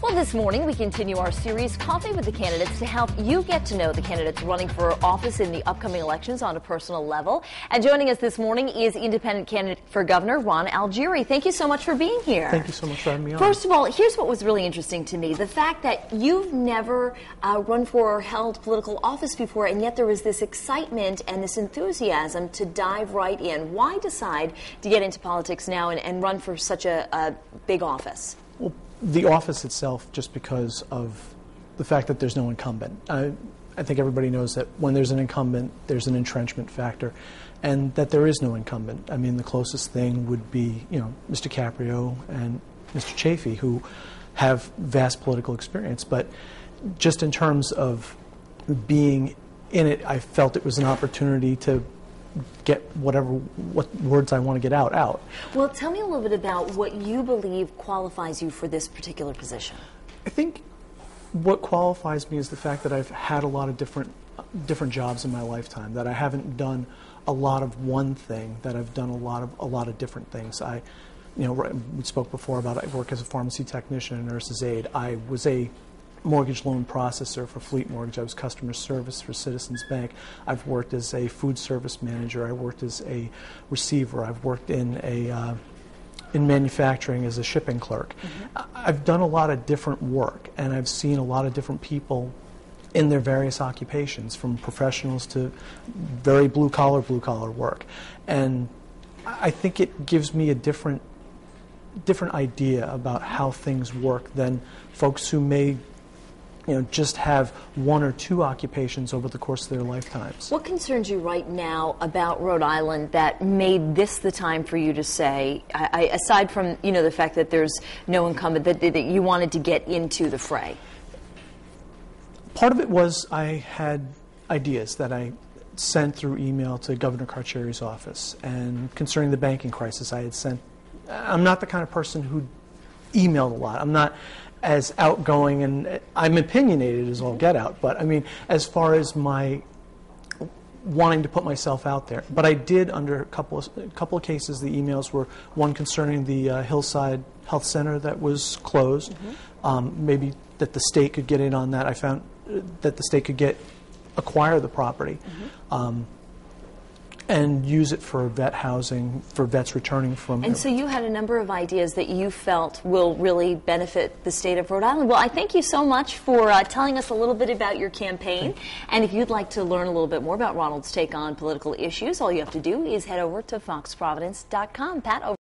Well, this morning we continue our series, Coffee with the Candidates, to help you get to know the candidates running for office in the upcoming elections on a personal level. And joining us this morning is independent candidate for governor, Ron Algieri. Thank you so much for being here. Thank you so much for having me on. First of all, here's what was really interesting to me. The fact that you've never run for or held political office before, and yet there was this excitement and this enthusiasm to dive right in. Why decide to get into politics now and run for such a big office? Well, the office itself, just because of the fact that there's no incumbent. I think everybody knows that when there's an incumbent, there's an entrenchment factor, and that there is no incumbent. I mean, the closest thing would be, Mr. Caprio and Mr. Chafee, who have vast political experience. But just in terms of being in it, I felt it was an opportunity to get what words I want to get out. Well, tell me a little bit about what you believe qualifies you for this particular position. I think what qualifies me is the fact that I've had a lot of different jobs in my lifetime, that I haven't done a lot of one thing, that I've done a lot of different things. We spoke before about I work as a pharmacy technician and nurse's aide. I was a mortgage loan processor for Fleet Mortgage. I was customer service for Citizens Bank. I've worked as a food service manager. I worked as a receiver. I've worked in manufacturing as a shipping clerk. I've done a lot of different work, and I've seen a lot of different people in their various occupations, from professionals to very blue collar work. And I think it gives me a different idea about how things work than folks who may just have one or two occupations over the course of their lifetimes. What concerns you right now about Rhode Island that made this the time for you to say, aside from the fact that there's no incumbent, that you wanted to get into the fray? Part of it was I had ideas that I sent through email to Governor Carcieri's office, and concerning the banking crisis, I'm not the kind of person who emailed a lot. I'm not as outgoing, and I'm opinionated as all get out, but I mean, as far as my wanting to put myself out there. But I did, under a couple of cases, the emails were one concerning the Hillside Health Center that was closed. Maybe that the state could get in on that. I found that the state could acquire the property and use it for vet housing, for vets returning from... And so you had a number of ideas that you felt will really benefit the state of Rhode Island. Well, I thank you so much for telling us a little bit about your campaign. And if you'd like to learn a little bit more about Ronald's take on political issues, all you have to do is head over to foxprovidence.com. Pat, over